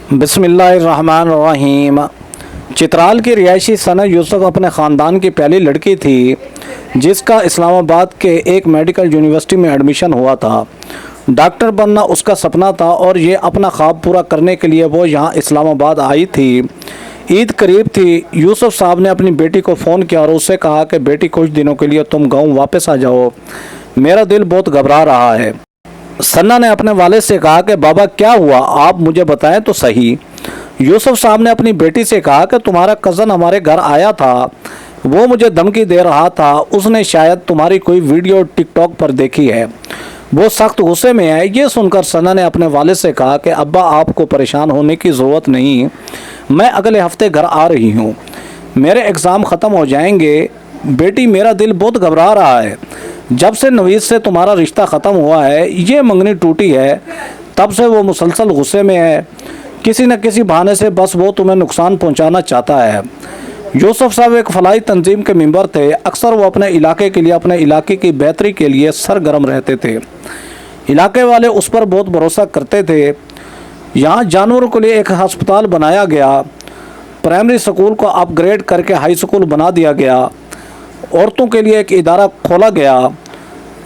बिस्मिल्लाहिर्रहमानिर्रहीम। चित्राल की रिहायशी सना यूसुफ अपने ख़ानदान की पहली लड़की थी जिसका इस्लामाबाद के एक मेडिकल यूनिवर्सिटी में एडमिशन हुआ था। डॉक्टर बनना उसका सपना था और ये अपना ख्वाब पूरा करने के लिए वो यहाँ इस्लामाबाद आई थी। ईद करीब थी। यूसुफ साहब ने अपनी बेटी को फ़ोन किया और उससे कहा कि बेटी कुछ दिनों के लिए तुम गाँव वापस आ जाओ, मेरा दिल बहुत घबरा रहा है। सन्ना ने अपने वालिद से कहा कि बाबा क्या हुआ, आप मुझे बताएं तो सही। यूसुफ साहब ने अपनी बेटी से कहा कि तुम्हारा कज़न हमारे घर आया था, वो मुझे धमकी दे रहा था, उसने शायद तुम्हारी कोई वीडियो टिकटॉक पर देखी है, वो सख्त गुस्से में है। ये सुनकर सन्ना ने अपने वालिद से कहा कि अब्बा आपको परेशान होने की ज़रूरत नहीं, मैं अगले हफ्ते घर आ रही हूँ, मेरे एग्ज़ाम ख़त्म हो जाएंगे। बेटी मेरा दिल बहुत घबरा रहा है, जब से नवीद से तुम्हारा रिश्ता ख़त्म हुआ है, ये मंगनी टूटी है, तब से वो मुसलसल गुस्से में है, किसी न किसी बहाने से बस वो तुम्हें नुकसान पहुंचाना चाहता है। यूसुफ साहब एक फलाही तंजीम के मेंबर थे। अक्सर वो अपने इलाके के लिए, अपने इलाके की बेहतरी के लिए सरगर्म रहते थे। इलाके वाले उस पर बहुत भरोसा करते थे। यहाँ जानवरों के लिए एक हस्पताल बनाया गया, प्राइमरी स्कूल को अपग्रेड करके हाई स्कूल बना दिया गया, औरतों के लिए एक इदारा खोला गया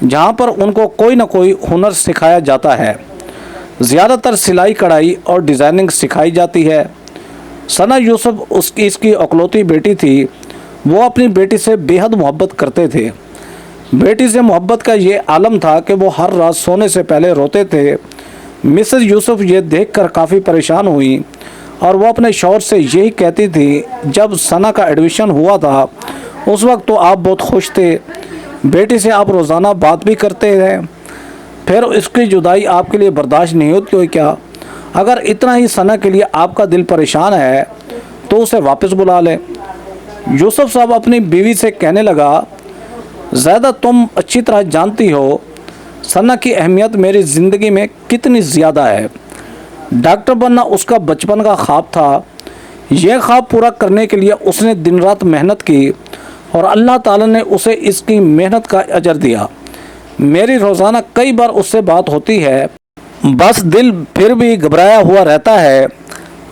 जहाँ पर उनको कोई ना कोई हुनर सिखाया जाता है। ज़्यादातर सिलाई कढ़ाई और डिज़ाइनिंग सिखाई जाती है। सना यूसुफ इसकी अकलौती बेटी थी। वो अपनी बेटी से बेहद मोहब्बत करते थे। बेटी से मोहब्बत का ये आलम था कि वो हर रात सोने से पहले रोते थे। मिसेस यूसुफ ये देखकर काफ़ी परेशान हुई और वो अपने शौहर से यही कहती थी, जब सना का एडमिशन हुआ था उस वक्त तो आप बहुत खुश थे, बेटी से आप रोज़ाना बात भी करते हैं, फिर इसकी जुदाई आपके लिए बर्दाश्त नहीं होती हो क्या? अगर इतना ही सना के लिए आपका दिल परेशान है तो उसे वापस बुला लें। यूसुफ साहब अपनी बीवी से कहने लगा, ज़्यादा तुम अच्छी तरह जानती हो सना की अहमियत मेरी ज़िंदगी में कितनी ज़्यादा है। डॉक्टर बनना उसका बचपन का ख्वाब था। यह ख्वाब पूरा करने के लिए उसने दिन रात मेहनत की और अल्लाह ताला ने उसे इसकी मेहनत का अजर दिया। मेरी रोज़ाना कई बार उससे बात होती है, बस दिल फिर भी घबराया हुआ रहता है।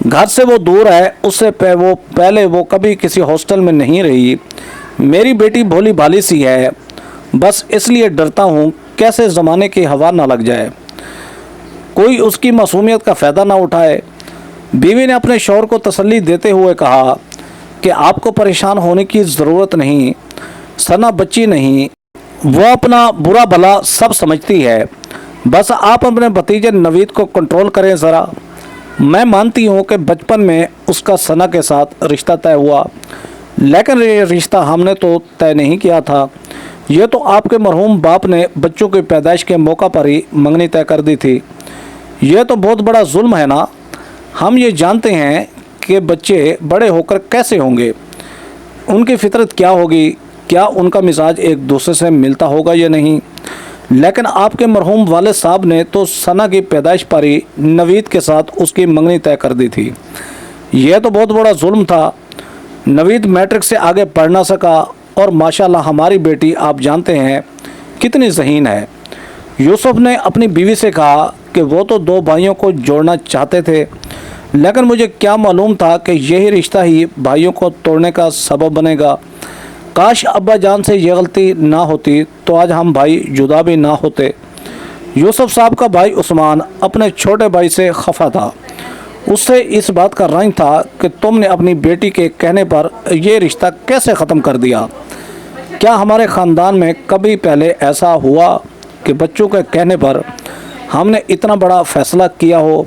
घर से वो दूर है, उससे पहले वो कभी किसी हॉस्टल में नहीं रही। मेरी बेटी भोली भाली सी है, बस इसलिए डरता हूँ कैसे ज़माने की हवा ना लग जाए, कोई उसकी मासूमियत का फ़ायदा ना उठाए। बीवी ने अपने शौहर को तसल्ली देते हुए कहा कि आपको परेशान होने की ज़रूरत नहीं, सना बच्ची नहीं, वो अपना बुरा भला सब समझती है, बस आप अपने भतीजे नवीद को कंट्रोल करें ज़रा। मैं मानती हूँ कि बचपन में उसका सना के साथ रिश्ता तय हुआ, लेकिन ये रिश्ता हमने तो तय नहीं किया था, ये तो आपके मरहूम बाप ने बच्चों की पैदाइश के मौका पर ही मंगनी तय कर दी थी। ये तो बहुत बड़ा जुल्म है ना। हम ये जानते हैं कि बच्चे बड़े होकर कैसे होंगे, उनकी फितरत क्या होगी, क्या उनका मिजाज एक दूसरे से मिलता होगा या नहीं, लेकिन आपके मरहूम वालिद साहब ने तो सना की पैदाइश पर ही नवीद के साथ उसकी मंगनी तय कर दी थी। यह तो बहुत बड़ा जुल्म था। नवीद मैट्रिक से आगे पढ़ ना सका और माशाल्लाह हमारी बेटी आप जानते हैं कितनी ज़हीन है। यूसुफ ने अपनी बीवी से कहा कि वो तो दो भाइयों को जोड़ना चाहते थे, लेकिन मुझे क्या मालूम था कि यही रिश्ता ही भाइयों को तोड़ने का सबब बनेगा। काश अब्बा जान से ये गलती ना होती तो आज हम भाई जुदा भी ना होते। यूसुफ साहब का भाई उस्मान अपने छोटे भाई से खफा था। उससे इस बात का रंज था कि तुमने अपनी बेटी के कहने पर यह रिश्ता कैसे ख़त्म कर दिया। क्या हमारे ख़ानदान में कभी पहले ऐसा हुआ कि बच्चों के कहने पर हमने इतना बड़ा फ़ैसला किया हो?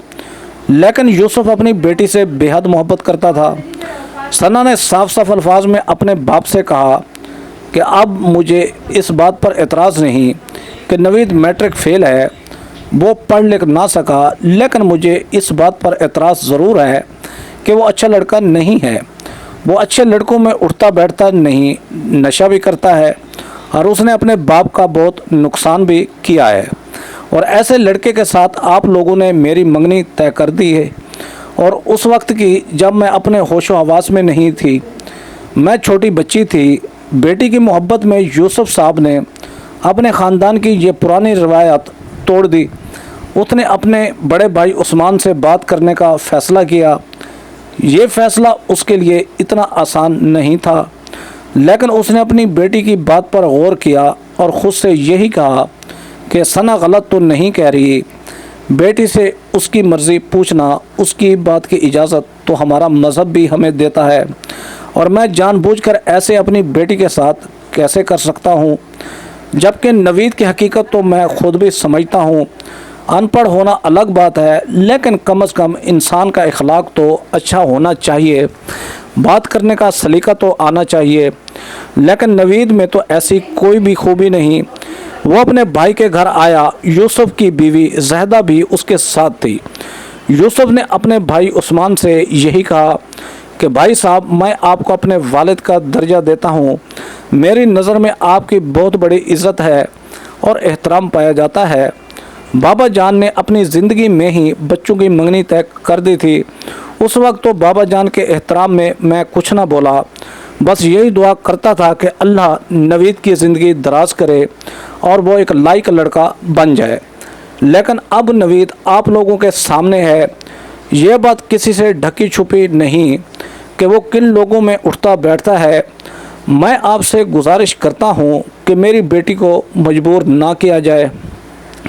लेकिन यूसुफ अपनी बेटी से बेहद मोहब्बत करता था। सना ने साफ साफ अल्फाज में अपने बाप से कहा कि अब मुझे इस बात पर एतराज़ नहीं कि नवीद मैट्रिक फ़ेल है, वो पढ़ लिख ना सका, लेकिन मुझे इस बात पर एतराज़ ज़रूर है कि वो अच्छा लड़का नहीं है। वो अच्छे लड़कों में उठता बैठता नहीं, नशा भी करता है और उसने अपने बाप का बहुत नुकसान भी किया है। और ऐसे लड़के के साथ आप लोगों ने मेरी मंगनी तय कर दी है, और उस वक्त की जब मैं अपने होशो हवास में नहीं थी, मैं छोटी बच्ची थी। बेटी की मोहब्बत में यूसुफ साहब ने अपने ख़ानदान की ये पुरानी रवायत तोड़ दी उसने अपने बड़े भाई उस्मान से बात करने का फ़ैसला किया। ये फ़ैसला उसके लिए इतना आसान नहीं था, लेकिन उसने अपनी बेटी की बात पर गौर किया और ख़ुद से यही कहा कि सना गलत तो नहीं कह रही। बेटी से उसकी मर्ज़ी पूछना, उसकी बात की इजाज़त तो हमारा मज़हब भी हमें देता है, और मैं जानबूझकर ऐसे अपनी बेटी के साथ कैसे कर सकता हूँ। जबकि नवीद की हकीकत तो मैं ख़ुद भी समझता हूँ। अनपढ़ होना अलग बात है, लेकिन कम से कम इंसान का इखलाक तो अच्छा होना चाहिए, बात करने का सलीका तो आना चाहिए। लेकिन नवीद में तो ऐसी कोई भी खूबी नहीं। वो अपने भाई के घर आया। यूसुफ की बीवी जहदा भी उसके साथ थी। यूसुफ ने अपने भाई उस्मान से यही कहा कि भाई साहब, मैं आपको अपने वालिद का दर्जा देता हूँ। मेरी नज़र में आपकी बहुत बड़ी इज़्ज़त है और एहतराम पाया जाता है। बाबा जान ने अपनी ज़िंदगी में ही बच्चों की मंगनी तय कर दी थी। उस वक्त तो बाबा जान के एहतराम में मैं कुछ ना बोला, बस यही दुआ करता था कि अल्लाह नवीद की ज़िंदगी दराज करे और वो एक लायक लड़का बन जाए। लेकिन अब नवीद आप लोगों के सामने है। ये बात किसी से ढकी छुपी नहीं कि वो किन लोगों में उठता बैठता है। मैं आपसे गुजारिश करता हूँ कि मेरी बेटी को मजबूर ना किया जाए।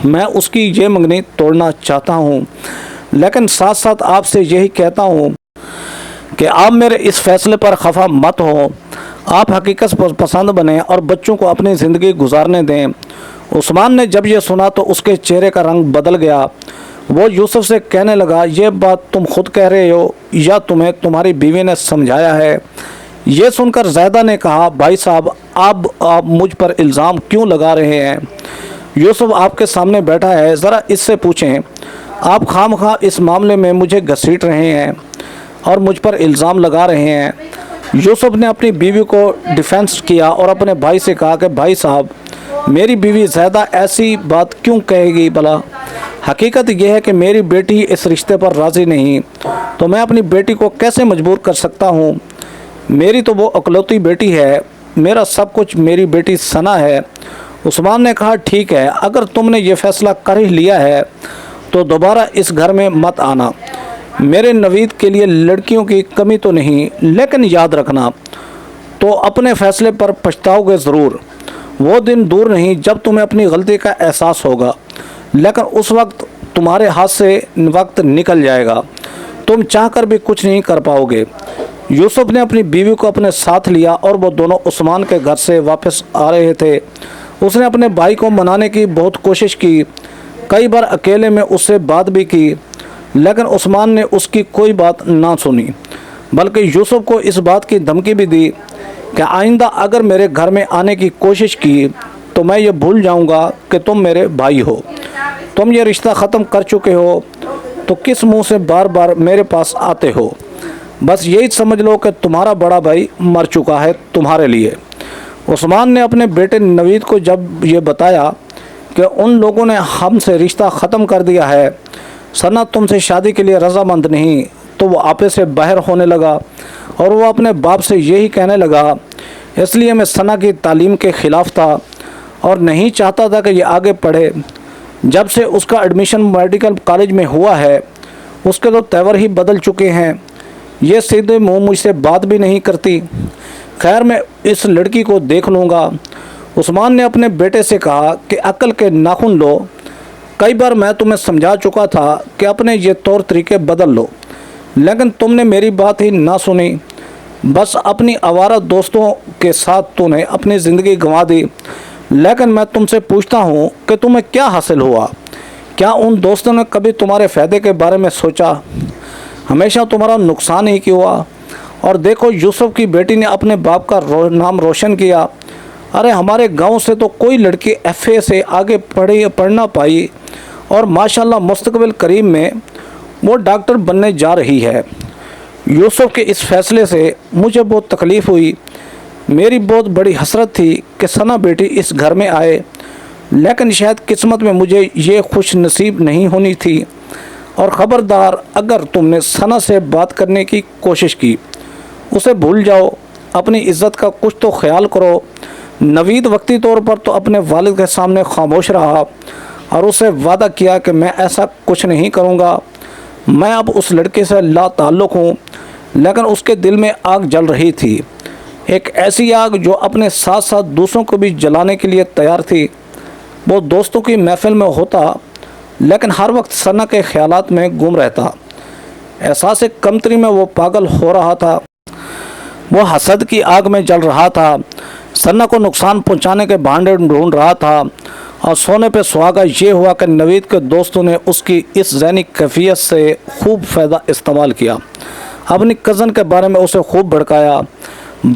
मैं उसकी ये मंगनी तोड़ना चाहता हूँ, लेकिन साथ साथ आपसे यही कहता हूँ कि आप मेरे इस फैसले पर खफा मत हो। आप हकीकत पसंद बने और बच्चों को अपनी ज़िंदगी गुजारने दें। उस्मान ने जब ये सुना तो उसके चेहरे का रंग बदल गया। वो यूसुफ से कहने लगा, ये बात तुम खुद कह रहे हो या तुम्हें तुम्हारी बीवी ने समझाया है? ये सुनकर ज़ैदा ने कहा, भाई साहब, आप मुझ पर इल्ज़ाम क्यों लगा रहे हैं? यूसुफ आपके सामने बैठा है, ज़रा इससे पूछें। आप खामखा इस मामले में मुझे घसीट रहे हैं और मुझ पर इल्ज़ाम लगा रहे हैं। यूसुफ ने अपनी बीवी को डिफेंस किया और अपने भाई से कहा कि भाई साहब, मेरी बीवी ज़्यादा ऐसी बात क्यों कहेगी भला? हकीकत यह है कि मेरी बेटी इस रिश्ते पर राज़ी नहीं, तो मैं अपनी बेटी को कैसे मजबूर कर सकता हूँ? मेरी तो वो अकलौती बेटी है, मेरा सब कुछ मेरी बेटी सना है। उस्मान ने कहा, ठीक है, अगर तुमने ये फ़ैसला कर ही लिया है तो दोबारा इस घर में मत आना। मेरे नवीद के लिए लड़कियों की कमी तो नहीं, लेकिन याद रखना तो अपने फ़ैसले पर पछताओगे ज़रूर। वो दिन दूर नहीं जब तुम्हें अपनी गलती का एहसास होगा, लेकिन उस वक्त तुम्हारे हाथ से वक्त निकल जाएगा, तुम चाहकर भी कुछ नहीं कर पाओगे। यूसुफ ने अपनी बीवी को अपने साथ लिया और वो दोनों उस्मान के घर से वापस आ रहे थे। उसने अपने भाई को मनाने की बहुत कोशिश की, कई बार अकेले में उससे बात भी की, लेकिन उस्मान ने उसकी कोई बात ना सुनी, बल्कि यूसुफ को इस बात की धमकी भी दी कि आइंदा अगर मेरे घर में आने की कोशिश की तो मैं ये भूल जाऊंगा कि तुम मेरे भाई हो। तुम ये रिश्ता ख़त्म कर चुके हो तो किस मुंह से बार बार मेरे पास आते हो? बस यही समझ लो कि तुम्हारा बड़ा भाई मर चुका है तुम्हारे लिए। उस्मान ने अपने बेटे नवीद को जब ये बताया कि उन लोगों ने हमसे रिश्ता ख़त्म कर दिया है, सना तुमसे शादी के लिए रजामंद नहीं, तो वो आपे से बाहर होने लगा और वो अपने बाप से यही कहने लगा, इसलिए मैं सना की तालीम के ख़िलाफ़ था और नहीं चाहता था कि ये आगे पढ़े। जब से उसका एडमिशन मेडिकल कॉलेज में हुआ है, उसके तो तेवर ही बदल चुके हैं। ये सीधे मुँह मुझसे बात भी नहीं करती। खैर, मैं इस लड़की को देख लूँगा। उस्मान ने अपने बेटे से कहा कि अक्ल के नाखून लो। कई बार मैं तुम्हें समझा चुका था कि अपने ये तौर तरीके बदल लो, लेकिन तुमने मेरी बात ही ना सुनी। बस अपनी आवारा दोस्तों के साथ तूने अपनी ज़िंदगी गंवा दी। लेकिन मैं तुमसे पूछता हूँ कि तुम्हें क्या हासिल हुआ? क्या उन दोस्तों ने कभी तुम्हारे फ़ायदे के बारे में सोचा? हमेशा तुम्हारा नुकसान ही क्यों हुआ? और देखो, यूसुफ की बेटी ने अपने बाप का नाम रोशन किया। अरे हमारे गांव से तो कोई लड़की एफए से आगे पढ़ ना पाई और माशाल्लाह मुस्तकबिल करीब में वो डॉक्टर बनने जा रही है। यूसुफ के इस फैसले से मुझे बहुत तकलीफ़ हुई। मेरी बहुत बड़ी हसरत थी कि सना बेटी इस घर में आए, लेकिन शायद किस्मत में मुझे ये खुश नसीब नहीं होनी थी। और ख़बरदार, अगर तुमने सना से बात करने की कोशिश की, उसे भूल जाओ। अपनी इज़्ज़त का कुछ तो ख्याल करो। नवीद वक्ती तौर पर तो अपने वालिद के सामने खामोश रहा اور اسے وعدہ کیا کہ میں ایسا کچھ نہیں کروں گا، میں اب اس لڑکے سے لا تعلق ہوں۔ لیکن اس کے دل میں آگ جل رہی تھی، ایک ایسی آگ جو اپنے ساتھ ساتھ دوسروں کو بھی جلانے کے لیے تیار تھی۔ وہ دوستوں کی محفل میں ہوتا لیکن ہر وقت ثنا کے خیالات میں گم رہتا۔ احساس کمتری میں وہ پاگل ہو رہا تھا، وہ حسد کی آگ میں جل رہا تھا، ثنا کو نقصان پہنچانے کے بہانے ڈھونڈ رہا تھا۔ اور سونے پہ سہاگا یہ ہوا کہ نوید کے دوستوں نے اس کی اس ذہنی کیفیت سے خوب فائدہ استعمال کیا، اپنی کزن کے بارے میں اسے خوب بھڑکایا،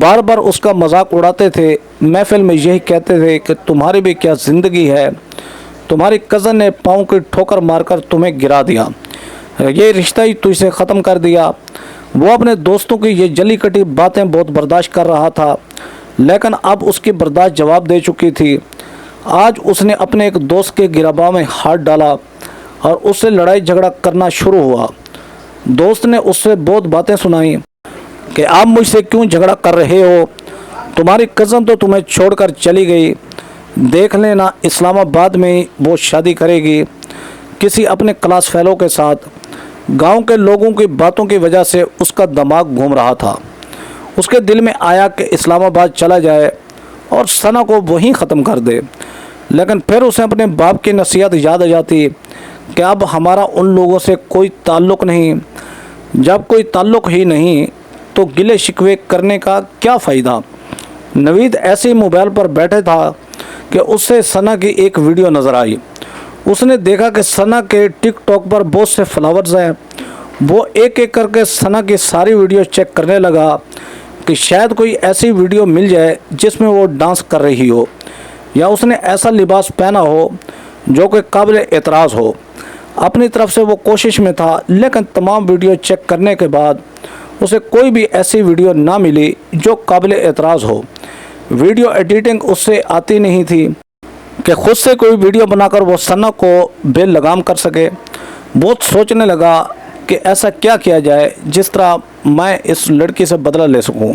بار بار اس کا مذاق اڑاتے تھے، محفل میں یہی کہتے تھے کہ تمہاری بھی کیا زندگی ہے، تمہاری کزن نے پاؤں کی ٹھوکر مار کر تمہیں گرا دیا، یہ رشتہ ہی تجھ سے ختم کر دیا۔ وہ اپنے دوستوں کی یہ جلی کٹی باتیں بہت برداشت کر رہا تھا، لیکن اب اس کی برداشت جواب دے چکی تھی۔ آج اس نے اپنے ایک دوست کے گربا میں ہاتھ ڈالا اور اس سے لڑائی جھگڑا کرنا شروع ہوا۔ دوست نے اس سے بہت باتیں سنائیں کہ آپ مجھ سے کیوں جھگڑا کر رہے ہو، تمہاری کزن تو تمہیں چھوڑ کر چلی گئی، دیکھ لینا اسلام آباد میں وہ شادی کرے گی کسی اپنے کلاس فیلو کے ساتھ۔ گاؤں کے لوگوں کی باتوں کی وجہ سے اس کا دماغ گھوم رہا تھا، اس کے دل میں آیا کہ اسلام آباد چلا جائے اور ثنا کو وہیں ختم کر دے، لیکن پھر اسے اپنے باپ کی نصیحت یاد آ جاتی کہ اب ہمارا ان لوگوں سے کوئی تعلق نہیں، جب کوئی تعلق ہی نہیں تو گلے شکوے کرنے کا کیا فائدہ۔ نوید ایسے ہی موبائل پر بیٹھے تھا کہ اس سے ثنا کی ایک ویڈیو نظر آئی۔ اس نے دیکھا کہ ثنا کے ٹک ٹاک پر بہت سے فلاورز ہیں۔ وہ ایک ایک کر کے ثنا کی ساری ویڈیو چیک کرنے لگا کہ شاید کوئی ایسی ویڈیو مل جائے جس میں وہ ڈانس کر رہی ہو یا اس نے ایسا لباس پہنا ہو جو کہ قابل اعتراض ہو۔ اپنی طرف سے وہ کوشش میں تھا، لیکن تمام ویڈیو چیک کرنے کے بعد اسے کوئی بھی ایسی ویڈیو نہ ملی جو قابل اعتراض ہو۔ ویڈیو ایڈیٹنگ اس سے آتی نہیں تھی کہ خود سے کوئی ویڈیو بنا کر وہ ثنا کو بے لگام کر سکے۔ بہت سوچنے لگا کہ ایسا کیا کیا جائے جس طرح میں اس لڑکی سے بدلہ لے سکوں،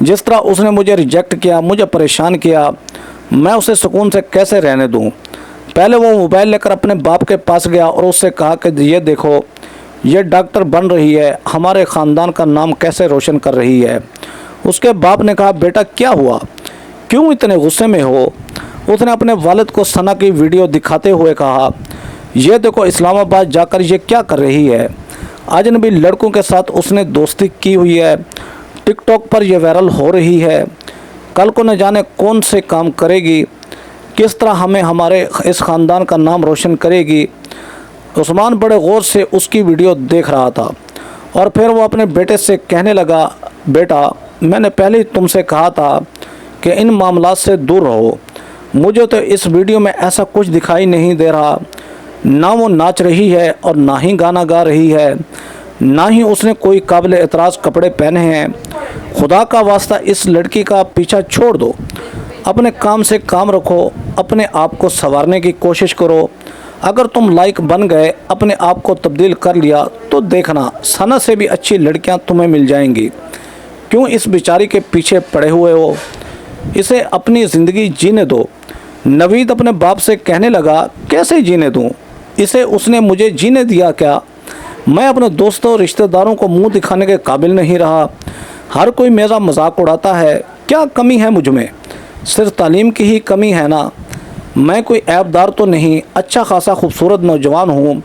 جس طرح اس نے مجھے ریجیکٹ کیا، مجھے پریشان کیا، میں اسے سکون سے کیسے رہنے دوں۔ پہلے وہ موبائل لے کر اپنے باپ کے پاس گیا اور اس سے کہا کہ یہ دیکھو، یہ ڈاکٹر بن رہی ہے، ہمارے خاندان کا نام کیسے روشن کر رہی ہے۔ اس کے باپ نے کہا بیٹا کیا ہوا، کیوں اتنے غصے میں ہو؟ اس نے اپنے والد کو ثنا کی ویڈیو دکھاتے ہوئے کہا یہ دیکھو اسلام آباد جا کر یہ کیا کر رہی ہے، اجنبی لڑکوں کے ساتھ اس نے دوستی کی ہوئی ہے، ٹک ٹاک پر یہ وائرل ہو رہی ہے، کل کو نہ جانے کون سے کام کرے گی، کس طرح ہمیں ہمارے اس خاندان کا نام روشن کرے گی۔ عثمان بڑے غور سے اس کی ویڈیو دیکھ رہا تھا اور پھر وہ اپنے بیٹے سے کہنے لگا بیٹا میں نے پہلے ہی تم سے کہا تھا کہ ان معاملات سے دور رہو، مجھے تو اس ویڈیو میں ایسا کچھ دکھائی نہیں دے رہا، نہ وہ ناچ رہی ہے اور نہ ہی گانا گا رہی ہے، نہ ہی اس نے کوئی قابل اعتراض کپڑے پہنے ہیں۔ خدا کا واسطہ اس لڑکی کا پیچھا چھوڑ دو، اپنے کام سے کام رکھو، اپنے آپ کو سنوارنے کی کوشش کرو، اگر تم لائق بن گئے، اپنے آپ کو تبدیل کر لیا تو دیکھنا ثنا سے بھی اچھی لڑکیاں تمہیں مل جائیں گی، کیوں اس بیچاری کے پیچھے پڑے ہوئے ہو، اسے اپنی زندگی جینے دو۔ نوید اپنے باپ سے کہنے لگا کیسے جینے دوں اسے، اس نے مجھے جینے دیا کیا؟ میں اپنے دوستوں اور رشتہ داروں کو منہ دکھانے کے قابل نہیں رہا، ہر کوئی میرا مذاق اڑاتا ہے، کیا کمی ہے مجھ میں؟ صرف تعلیم کی ہی کمی ہے نا، میں کوئی عیب دار تو نہیں، اچھا خاصا خوبصورت نوجوان ہوں۔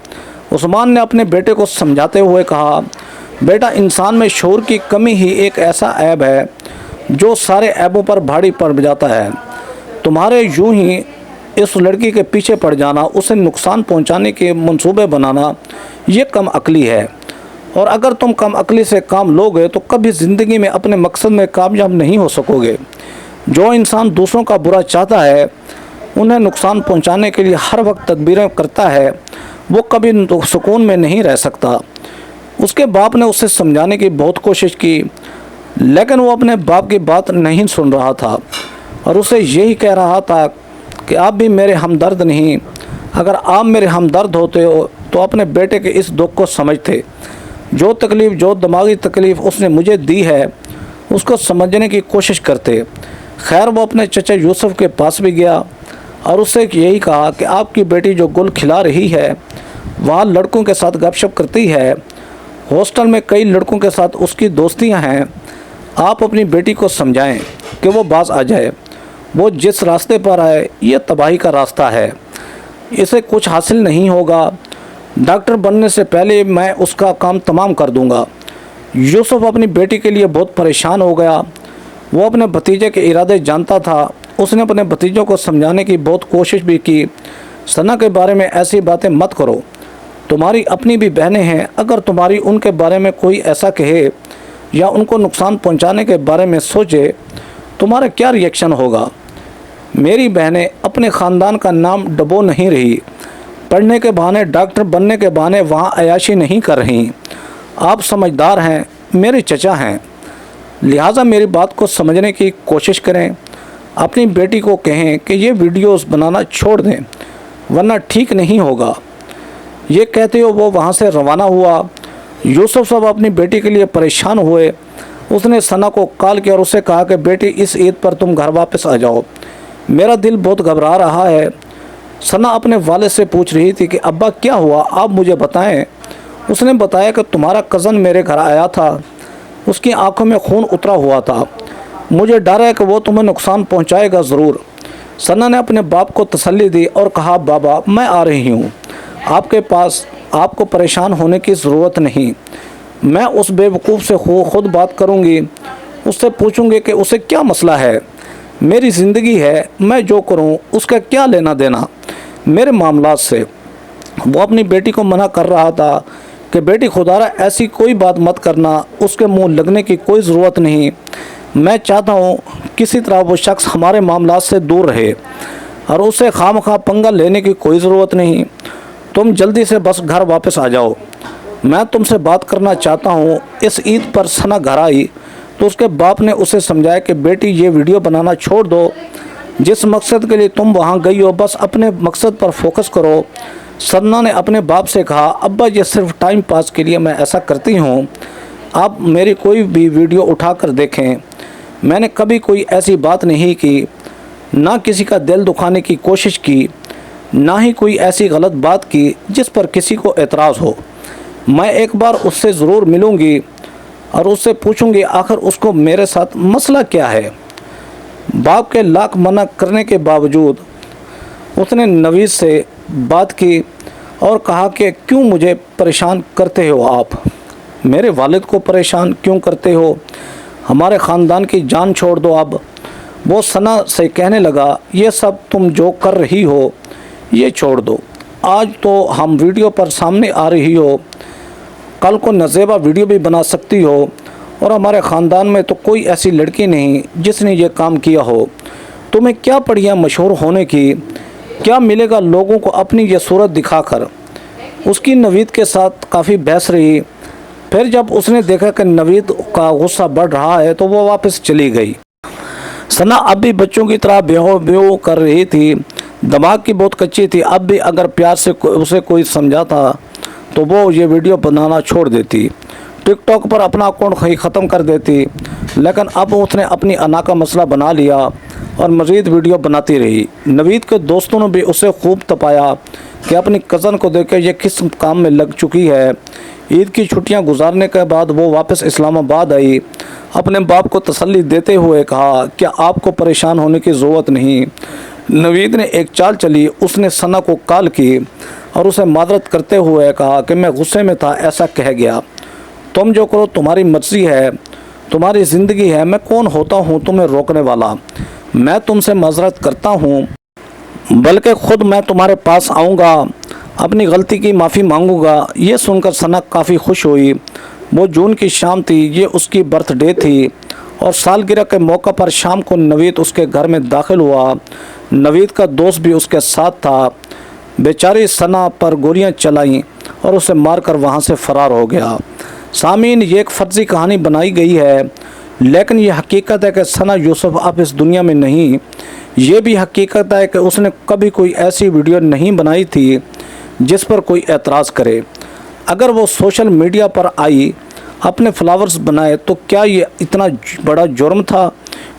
عثمان نے اپنے بیٹے کو سمجھاتے ہوئے کہا بیٹا انسان میں شعور کی کمی ہی ایک ایسا عیب ہے جو سارے عیبوں پر بھاری پڑ جاتا ہے، تمہارے یوں ہی اس لڑکی کے پیچھے پڑ جانا، اسے نقصان پہنچانے کے منصوبے بنانا، یہ کم عقلی ہے، اور اگر تم کم عقلی سے کام لوگے تو کبھی زندگی میں اپنے مقصد میں کامیاب نہیں ہو سکو گے۔ جو انسان دوسروں کا برا چاہتا ہے، انہیں نقصان پہنچانے کے لیے ہر وقت تدبیریں کرتا ہے، وہ کبھی سکون میں نہیں رہ سکتا۔ اس کے باپ نے اسے سمجھانے کی بہت کوشش کی، لیکن وہ اپنے باپ کی بات نہیں سن رہا تھا اور اسے یہی کہہ رہا تھا کہ آپ بھی میرے ہمدرد نہیں، اگر آپ میرے ہمدرد ہوتے ہو تو اپنے بیٹے کے اس دکھ کو سمجھتے، جو تکلیف، جو دماغی تکلیف اس نے مجھے دی ہے اس کو سمجھنے کی کوشش کرتے۔ خیر وہ اپنے چچا یوسف کے پاس بھی گیا، اور उससे यही कहा कि आपकी बेटी जो गुल खिला रही है वहाँ लड़कों के साथ गपशप करती है, हॉस्टल में कई लड़कों के साथ उसकी दोस्तियाँ हैं, आप अपनी बेटी को समझाएं कि वो बाज आ जाए। वो जिस रास्ते पर है ये तबाही का रास्ता है, इसे कुछ हासिल नहीं होगा। डॉक्टर बनने से पहले मैं उसका काम तमाम कर दूंगा। यूसुफ अपनी बेटी के लिए बहुत परेशान हो गया। वो अपने भतीजे के इरादे जानता था। उसने अपने भतीजों को समझाने की बहुत कोशिश भी की। सना के बारे में ऐसी बातें मत करो, तुम्हारी अपनी भी बहनें हैं, अगर तुम्हारी उनके बारे में कोई ऐसा कहे या उनको नुकसान पहुंचाने के बारे में सोचे, तुम्हारा क्या रिएक्शन होगा। मेरी बहनें अपने ख़ानदान का नाम डबो नहीं रही, पढ़ने के बहाने, डॉक्टर बनने के बहाने वहाँ अयाशी नहीं कर रही। आप समझदार हैं, मेरे चचा हैं, लिहाजा मेरी बात को समझने की कोशिश करें। अपनी बेटी को कहें कि ये वीडियोस बनाना छोड़ दें वरना ठीक नहीं होगा। ये कहते हो वो वहाँ से रवाना हुआ। यूसुफ साहब अपनी बेटी के लिए परेशान हुए। उसने सना को कॉल किया और उसे कहा कि बेटी इस ईद पर तुम घर वापस आ जाओ, मेरा दिल बहुत घबरा रहा है। सना अपने वालिद से पूछ रही थी कि अब्बा क्या हुआ, आप मुझे बताएं। उसने बताया कि तुम्हारा कज़न मेरे घर आया था, उसकी आंखों में खून उतरा हुआ था, मुझे डर है कि वो तुम्हें नुकसान पहुंचाएगा ज़रूर। सना ने अपने बाप को तसल्ली दी और कहा बाबा मैं आ रही हूँ आपके पास, आपको परेशान होने की ज़रूरत नहीं। मैं उस बेवकूफ़ से खुद बात करूँगी, उससे पूछूँगी कि उसे क्या मसला है। मेरी ज़िंदगी है, मैं जो करूँ उसका क्या लेना देना मेरे मामलात से। वो अपनी बेटी को मना कर रहा था कि बेटी खुदारा ऐसी कोई बात मत करना, उसके मुंह लगने की कोई ज़रूरत नहीं। मैं चाहता हूँ किसी तरह वो शख्स हमारे मामलात से दूर रहे और उसे खामखा पंगा लेने की कोई ज़रूरत नहीं। तुम जल्दी से बस घर वापस आ जाओ, मैं तुमसे बात करना चाहता हूँ। इस ईद पर सना घर आई तो उसके बाप ने उसे समझाया कि बेटी ये वीडियो बनाना छोड़ दो, जिस मकसद के लिए तुम वहाँ गई हो बस अपने मकसद पर फोकस करो। सना ने अपने बाप से कहा अब्बा ये सिर्फ टाइम पास के लिए मैं ऐसा करती हूँ, आप मेरी कोई भी वीडियो उठा कर देखें। मैंने कभी कोई ऐसी बात नहीं की, ना किसी का दिल दुखाने की कोशिश की, ना ही कोई ऐसी गलत बात की जिस पर किसी को एतराज़ हो। मैं एक बार उससे ज़रूर मिलूँगी और उससे पूछूँगी आखिर उसको मेरे साथ मसला क्या है। बाप के लाख मना करने के बावजूद उसने नवीद से बात की और कहा कि क्यों मुझे परेशान करते हो आप, मेरे वालिद को परेशान क्यों करते हो, हमारे ख़ानदान की जान छोड़ दो अब। वो सना से कहने लगा ये सब तुम जो कर रही हो ये छोड़ दो, आज तो हम वीडियो पर सामने आ रही हो, कल को नज़ेबा वीडियो भी बना सकती हो और हमारे ख़ानदान में तो कोई ऐसी लड़की नहीं जिसने ये काम किया हो। तुम्हें क्या पड़ी है मशहूर होने की, क्या मिलेगा लोगों को अपनी ये सूरत दिखाकर। उसकी नवीद के साथ काफ़ी बहस रही। फिर जब उसने देखा कि नवीद का गुस्सा बढ़ रहा है तो वो वापस चली गई। सना अब भी बच्चों की तरह बेहो कर रही थी, दिमाग की बहुत कच्ची थी। अब भी अगर प्यार से उसे कोई समझाता तो वो ये वीडियो बनाना छोड़ देती, टिकटॉक पर अपना अकाउंट ख़त्म कर देती। लेकिन अब उसने अपनी अना का मसला बना लिया और मज़ीद वीडियो बनाती रही। नवीद के दोस्तों ने भी उसे खूब तपाया कि अपनी कज़न को देख ये किस काम में लग चुकी है। ईद की छुट्टियां गुजारने के बाद वो वापस इस्लामाबाद आई। अपने बाप को तसल्ली देते हुए कहा कि आपको परेशान होने की ज़रूरत नहीं। नवीद ने एक चाल चली, उसने सना को कॉल की और उसे मादरत करते हुए कहा कि मैं गुस्से में था, ऐसा कह गया, तुम जो करो तुम्हारी मर्ज़ी है, तुम्हारी ज़िंदगी है, मैं कौन होता हूँ तुम्हें रोकने वाला। मैं तुमसे माजरत करता हूँ, बल्कि ख़ुद मैं तुम्हारे पास आऊँगा, अपनी गलती की माफ़ी मांगूँगा। ये सुनकर सना काफ़ी खुश हुई। वो जून की शाम थी, ये उसकी बर्थडे थी और सालगिरह के मौका पर शाम को नवीद उसके घर में दाखिल हुआ। नवीद का दोस्त भी उसके साथ था। बेचारी सना पर गोलियां चलाईं और उसे मारकर वहां से फ़रार हो गया। सामीन, ये एक फ़र्ज़ी कहानी बनाई गई है, लेकिन ये हकीकत है कि सना यूसुफ अब इस दुनिया में नहीं। ये भी हकीकत है कि उसने कभी कोई ऐसी वीडियो नहीं बनाई थी जिस पर कोई एतराज़ करे। अगर वो सोशल मीडिया पर आई, अपने फ्लावर्स बनाए, तो क्या ये इतना बड़ा जुर्म था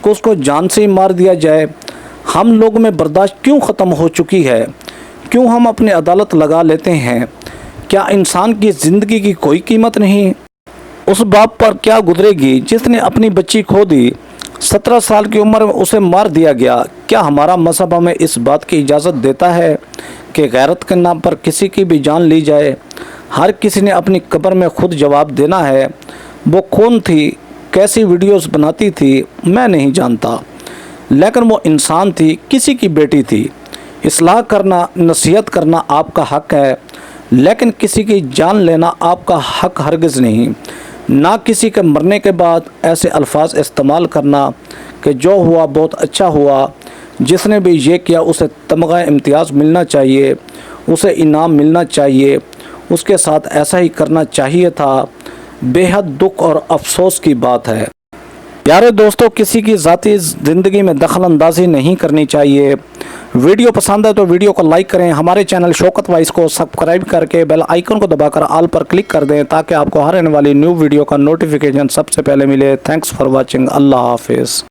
कि उसको जान से ही मार दिया जाए। हम लोग में बर्दाश्त क्यों ख़त्म हो चुकी है? क्यों हम अपनी अदालत लगा लेते हैं? क्या इंसान की ज़िंदगी की कोई कीमत नहीं? उस बाप पर क्या गुजरेगी जिसने अपनी बच्ची खो दी? 17 साल की उम्र में उसे मार दिया गया। क्या हमारा मज़हब हमें इस बात की इजाज़त देता है कि गैरत के नाम पर किसी की भी जान ली जाए? हर किसी ने अपनी कब्र में खुद जवाब देना है। वो कौन थी, कैसी वीडियोस बनाती थी, मैं नहीं जानता, लेकिन वो इंसान थी, किसी की बेटी थी। इस्लाह करना, नसीहत करना आपका हक़ है, लेकिन किसी की जान लेना आपका हक़ हरगिज़ नहीं। ना किसी के मरने के बाद ऐसे अल्फाज इस्तेमाल करना कि जो हुआ बहुत अच्छा हुआ, जिसने भी ये किया उसे तमगा इम्तियाज़ मिलना चाहिए, उसे इनाम मिलना चाहिए, उसके साथ ऐसा ही करना चाहिए था। बेहद दुख और अफसोस की बात है। प्यारे दोस्तों, किसी की ज़ाती ज़िंदगी में दखल अंदाजी नहीं करनी चाहिए। वीडियो पसंद है तो वीडियो को लाइक करें। हमारे चैनल शौकत वाइस को सब्सक्राइब करके बेल आइकन को दबाकर ऑल पर क्लिक कर दें ताकि आपको हर आने वाली न्यू वीडियो का नोटिफिकेशन सबसे पहले मिले। Thanks for watching. अल्लाह हाफिज़।